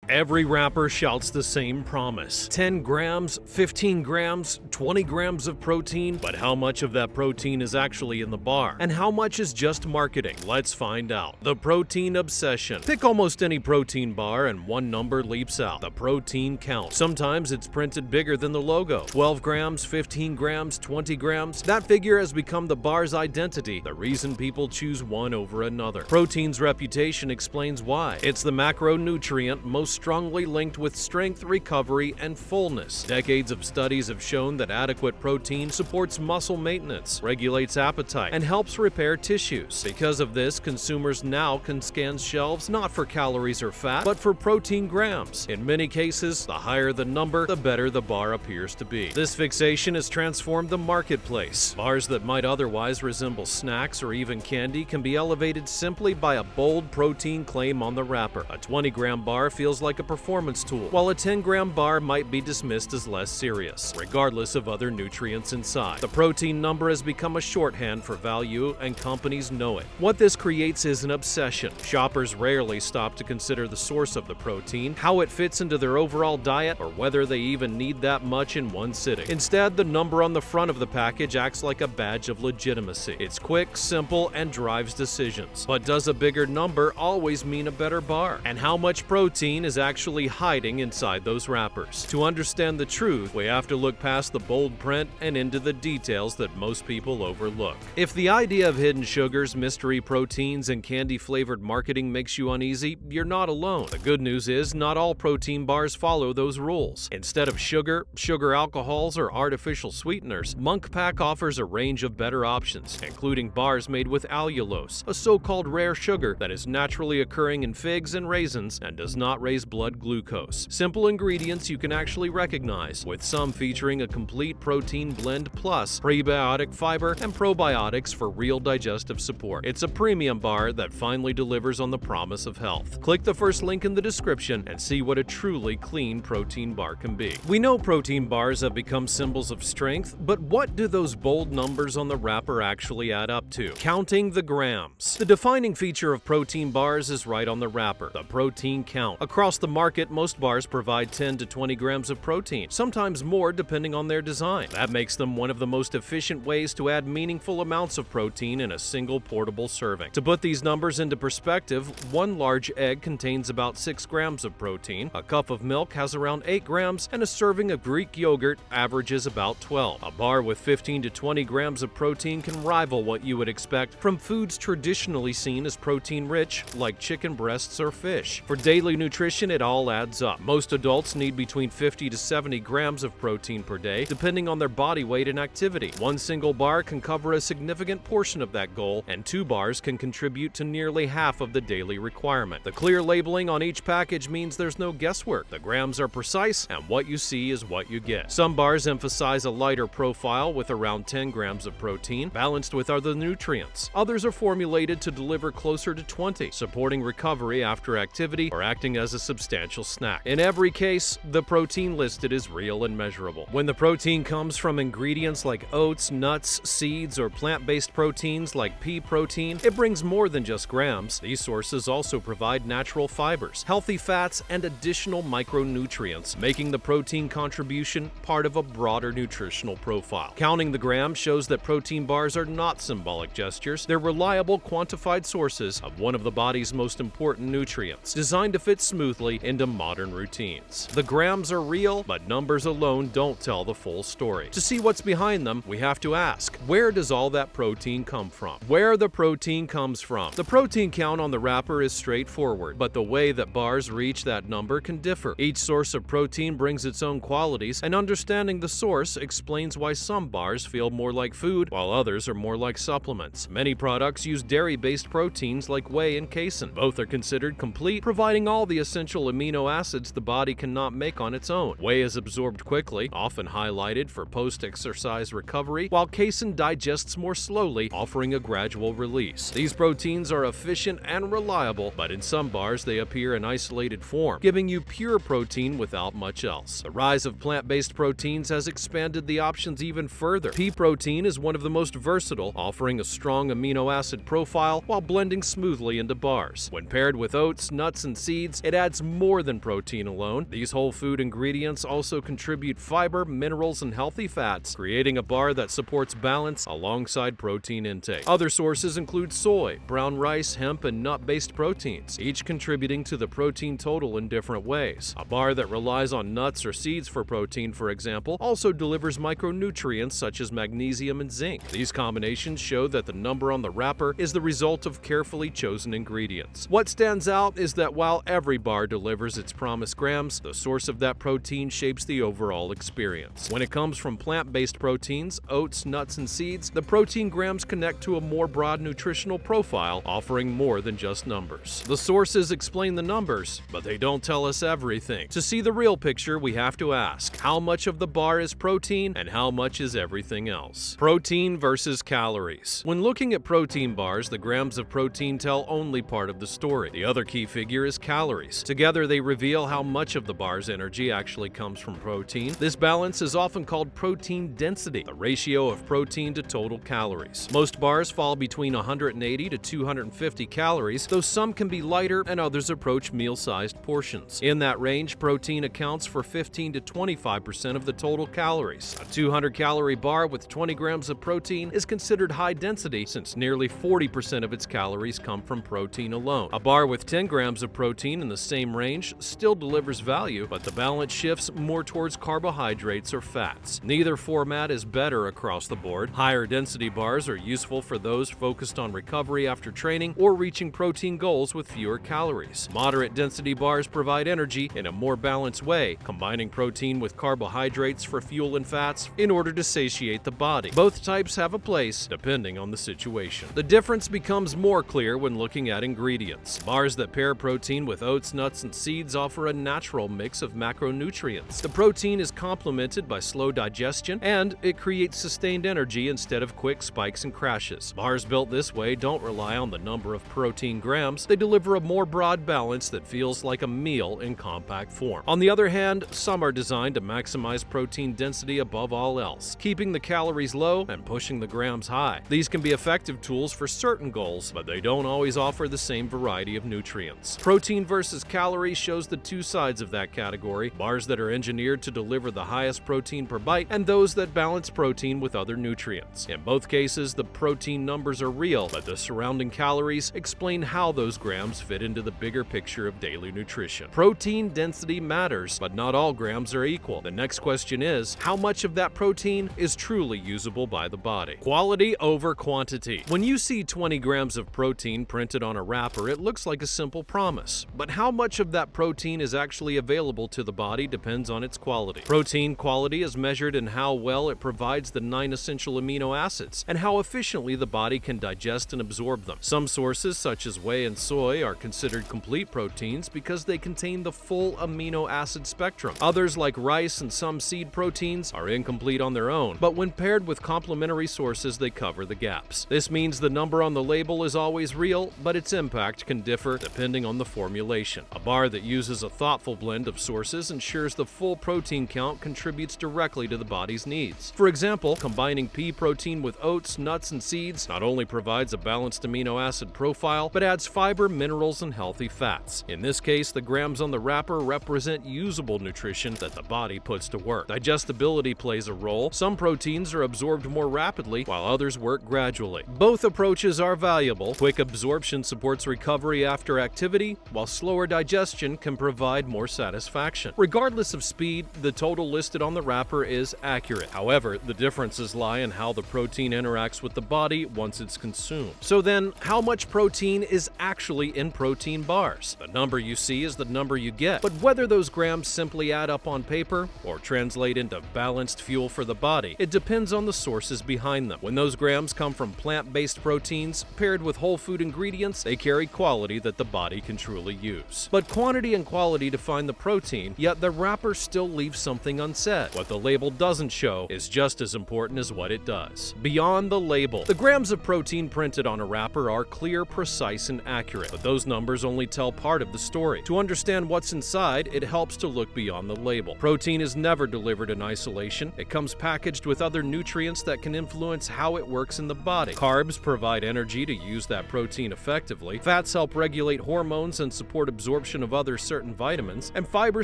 Every wrapper shouts the same promise: 10 grams, 15 grams, 20 grams of protein. But how much of that protein is actually in the bar? And how much is just marketing? Let's find out. The protein obsession. Pick almost any protein bar and one number leaps out: the protein count. Sometimes it's printed bigger than the logo. 12 grams, 15 grams, 20 grams. That figure has become the bar's identity, the reason people choose one over another. Protein's reputation explains why. It's the macronutrient most strongly linked with strength, recovery, and fullness. Decades of studies have shown that adequate protein supports muscle maintenance, regulates appetite, and helps repair tissues. Because of this, consumers now can scan shelves not for calories or fat, but for protein grams. In many cases, the higher the number, the better the bar appears to be. This fixation has transformed the marketplace. Bars that might otherwise resemble snacks or even candy can be elevated simply by a bold protein claim on the wrapper. A 20-gram bar feels like a performance tool, while a 10-gram bar might be dismissed as less serious, regardless of other nutrients inside. The protein number has become a shorthand for value, and companies know it. What this creates is an obsession. Shoppers rarely stop to consider the source of the protein, how it fits into their overall diet, or whether they even need that much in one sitting. Instead, the number on the front of the package acts like a badge of legitimacy. It's quick, simple, and drives decisions. But does a bigger number always mean a better bar? And how much protein is actually hiding inside those wrappers? To understand the truth, we have to look past the bold print and into the details that most people overlook. If the idea of hidden sugars, mystery proteins, and candy-flavored marketing makes you uneasy, you're not alone. The good news is, not all protein bars follow those rules. Instead of sugar alcohols, or artificial sweeteners, MunkPack offers a range of better options, including bars made with allulose, a so-called rare sugar that is naturally occurring in figs and raisins and does not raise blood glucose. Simple ingredients you can actually recognize, with some featuring a complete protein blend plus prebiotic fiber and probiotics for real digestive support. It's a premium bar that finally delivers on the promise of health. Click the first link in the description and see what a truly clean protein bar can be. We know protein bars have become symbols of strength, but what do those bold numbers on the wrapper actually add up to? Counting the grams. The defining feature of protein bars is right on the wrapper: the protein count. Across the market, most bars provide 10 to 20 grams of protein, sometimes more depending on their design. That makes them one of the most efficient ways to add meaningful amounts of protein in a single portable serving. To put these numbers into perspective, one large egg contains about 6 grams of protein, a cup of milk has around 8 grams, and a serving of Greek yogurt averages about 12. A bar with 15 to 20 grams of protein can rival what you would expect from foods traditionally seen as protein-rich, like chicken breasts or fish. For daily nutrition, it all adds up. Most adults need between 50 to 70 grams of protein per day, depending on their body weight and activity. One single bar can cover a significant portion of that goal, and 2 bars can contribute to nearly half of the daily requirement. The clear labeling on each package means there's no guesswork. The grams are precise, and what you see is what you get. Some bars emphasize a lighter profile with around 10 grams of protein, balanced with other nutrients. Others are formulated to deliver closer to 20, supporting recovery after activity or acting as a substantial snack. In every case, the protein listed is real and measurable. When the protein comes from ingredients like oats, nuts, seeds, or plant-based proteins like pea protein, it brings more than just grams. These sources also provide natural fibers, healthy fats, and additional micronutrients, making the protein contribution part of a broader nutritional profile. Counting the grams shows that protein bars are not symbolic gestures. They're reliable, quantified sources of one of the body's most important nutrients, designed to fit smoothly into modern routines. The grams are real, but numbers alone don't tell the full story. To see what's behind them, we have to ask, where does all that protein come from? Where the protein comes from. The protein count on the wrapper is straightforward, but the way that bars reach that number can differ. Each source of protein brings its own qualities, and understanding the source explains why some bars feel more like food, while others are more like supplements. Many products use dairy-based proteins like whey and casein. Both are considered complete, providing all the essential amino acids the body cannot make on its own. Whey is absorbed quickly, often highlighted for post-exercise recovery, while casein digests more slowly, offering a gradual release. These proteins are efficient and reliable, but in some bars they appear in isolated form, giving you pure protein without much else. The rise of plant-based proteins has expanded the options even further. Pea protein is one of the most versatile, offering a strong amino acid profile while blending smoothly into bars. When paired with oats, nuts, and seeds, it adds it's more than protein alone. These whole food ingredients also contribute fiber, minerals, and healthy fats, creating a bar that supports balance alongside protein intake. Other sources include soy, brown rice, hemp, and nut-based proteins, each contributing to the protein total in different ways. A bar that relies on nuts or seeds for protein, for example, also delivers micronutrients such as magnesium and zinc. These combinations show that the number on the wrapper is the result of carefully chosen ingredients. What stands out is that while every bar delivers its promised grams, the source of that protein shapes the overall experience. When it comes from plant-based proteins, oats, nuts, and seeds, the protein grams connect to a more broad nutritional profile, offering more than just numbers. The sources explain the numbers, but they don't tell us everything. To see the real picture, we have to ask, how much of the bar is protein and how much is everything else? Protein versus calories. When looking at protein bars, the grams of protein tell only part of the story. The other key figure is calories. Together, they reveal how much of the bar's energy actually comes from protein. This balance is often called protein density, the ratio of protein to total calories. Most bars fall between 180 to 250 calories, though some can be lighter and others approach meal-sized portions. In that range, protein accounts for 15 to 25% of the total calories. A 200-calorie bar with 20 grams of protein is considered high density since nearly 40% of its calories come from protein alone. A bar with 10 grams of protein in the same range still delivers value, but the balance shifts more towards carbohydrates or fats. Neither format is better across the board. Higher density bars are useful for those focused on recovery after training or reaching protein goals with fewer calories. Moderate density bars provide energy in a more balanced way, combining protein with carbohydrates for fuel and fats in order to satiate the body. Both types have a place depending on the situation. The difference becomes more clear when looking at ingredients. Bars that pair protein with oats, nuts, and seeds offer a natural mix of macronutrients. The protein is complemented by slow digestion, and it creates sustained energy instead of quick spikes and crashes. Bars built this way don't rely on the number of protein grams. They deliver a more broad balance that feels like a meal in compact form. On the other hand, some are designed to maximize protein density above all else, keeping the calories low and pushing the grams high. These can be effective tools for certain goals, but they don't always offer the same variety of nutrients. Protein versus calories shows the two sides of that category: bars that are engineered to deliver the highest protein per bite and those that balance protein with other nutrients. In both cases, the protein numbers are real, but the surrounding calories explain how those grams fit into the bigger picture of daily nutrition. Protein density matters, but not all grams are equal. The next question is, how much of that protein is truly usable by the body? Quality over quantity. When you see 20 grams of protein printed on a wrapper, it looks like a simple promise. But how much of that protein is actually available to the body depends on its quality. Protein quality is measured in how well it provides the 9 essential amino acids and how efficiently the body can digest and absorb them. Some sources, such as whey and soy, are considered complete proteins because they contain the full amino acid spectrum. Others, like rice and some seed proteins, are incomplete on their own, but when paired with complementary sources, they cover the gaps. This means the number on the label is always real, but its impact can differ depending on the formulation. A bar that uses a thoughtful blend of sources ensures the full protein count contributes directly to the body's needs. For example, combining pea protein with oats, nuts, and seeds not only provides a balanced amino acid profile, but adds fiber, minerals, and healthy fats. In this case, the grams on the wrapper represent usable nutrition that the body puts to work. Digestibility plays a role. Some proteins are absorbed more rapidly, while others work gradually. Both approaches are valuable. Quick absorption supports recovery after activity, while slower digestion can provide more satisfaction. Regardless of speed, the total listed on the wrapper is accurate. However, the differences lie in how the protein interacts with the body once it's consumed. So then, how much protein is actually in protein bars? The number you see is the number you get, but whether those grams simply add up on paper or translate into balanced fuel for the body, it depends on the sources behind them. When those grams come from plant-based proteins paired with whole food ingredients, they carry quality that the body can truly use. But quantity and quality define the protein, yet the wrapper still leaves something unsaid. What the label doesn't show is just as important as what it does. Beyond the label, the grams of protein printed on a wrapper are clear, precise, and accurate, but those numbers only tell part of the story. To understand what's inside, it helps to look beyond the label. Protein is never delivered in isolation. It comes packaged with other nutrients that can influence how it works in the body. Carbs provide energy to use that protein effectively. Fats help regulate hormones and support absorption absorption of other certain vitamins, and fiber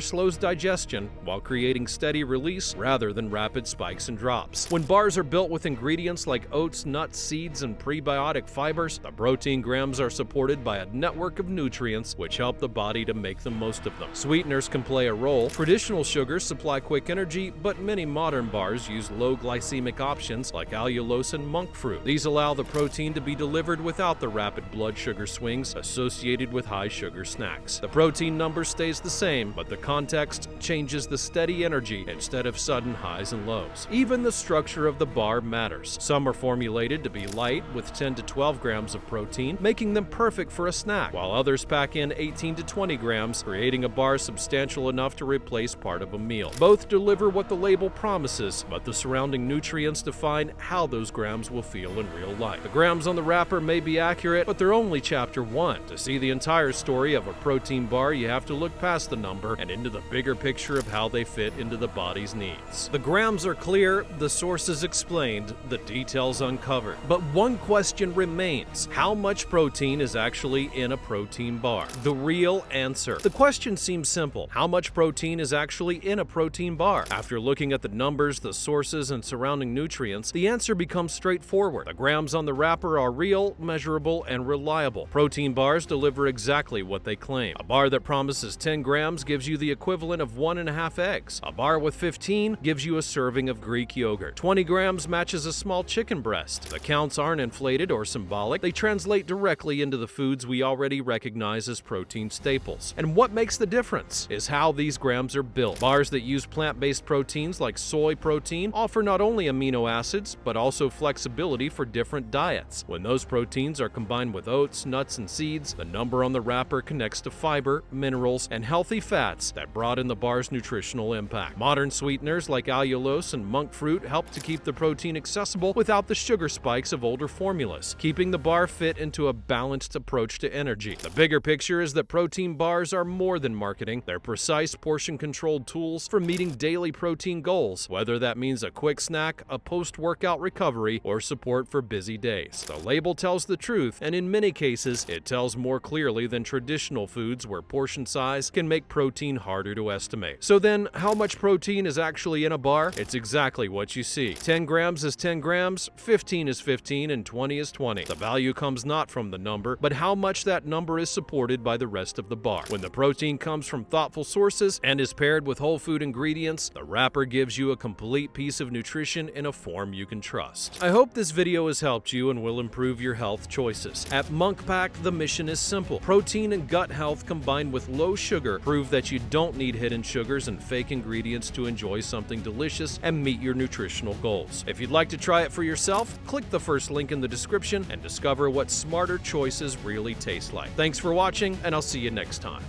slows digestion while creating steady release rather than rapid spikes and drops. When bars are built with ingredients like oats, nuts, seeds, and prebiotic fibers, the protein grams are supported by a network of nutrients which help the body to make the most of them. Sweeteners can play a role. Traditional sugars supply quick energy, but many modern bars use low glycemic options like allulose and monk fruit. These allow the protein to be delivered without the rapid blood sugar swings associated with high sugar snacks. The protein number stays the same, but the context changes the steady energy instead of sudden highs and lows. Even the structure of the bar matters. Some are formulated to be light with 10 to 12 grams of protein, making them perfect for a snack, while others pack in 18 to 20 grams, creating a bar substantial enough to replace part of a meal. Both deliver what the label promises, but the surrounding nutrients define how those grams will feel in real life. The grams on the wrapper may be accurate, but they're only chapter 1. To see the entire story of a protein bar, you have to look past the number and into the bigger picture of how they fit into the body's needs. The grams are clear, the sources explained, the details uncovered. But one question remains: how much protein is actually in a protein bar? The real answer. The question seems simple. How much protein is actually in a protein bar? After looking at the numbers, the sources, and surrounding nutrients, the answer becomes straightforward. The grams on the wrapper are real, measurable, and reliable. Protein bars deliver exactly what they claim. A bar that promises 10 grams gives you the equivalent of 1.5 eggs. A bar with 15 gives you a serving of Greek yogurt. 20 grams matches a small chicken breast. The counts aren't inflated or symbolic. They translate directly into the foods we already recognize as protein staples. And what makes the difference is how these grams are built. Bars that use plant-based proteins like soy protein offer not only amino acids, but also flexibility for different diets. When those proteins are combined with oats, nuts, and seeds, the number on the wrapper connects to fiber, minerals, and healthy fats that broaden the bar's nutritional impact. Modern sweeteners like allulose and monk fruit help to keep the protein accessible without the sugar spikes of older formulas, keeping the bar fit into a balanced approach to energy. The bigger picture is that protein bars are more than marketing. They're precise, portion-controlled tools for meeting daily protein goals, whether that means a quick snack, a post-workout recovery, or support for busy days. The label tells the truth, and in many cases, it tells more clearly than traditional foods where portion size can make protein harder to estimate. So then, how much protein is actually in a bar? It's exactly what you see. 10 grams is 10 grams, 15 is 15, and 20 is 20. The value comes not from the number, but how much that number is supported by the rest of the bar. When the protein comes from thoughtful sources and is paired with whole food ingredients, the wrapper gives you a complete piece of nutrition in a form you can trust. I hope this video has helped you and will improve your health choices. At MunkPack, the mission is simple. Protein and gut health combined with low sugar prove that you don't need hidden sugars and fake ingredients to enjoy something delicious and meet your nutritional goals. If you'd like to try it for yourself, click the first link in the description and discover what smarter choices really taste like. Thanks for watching, and I'll see you next time.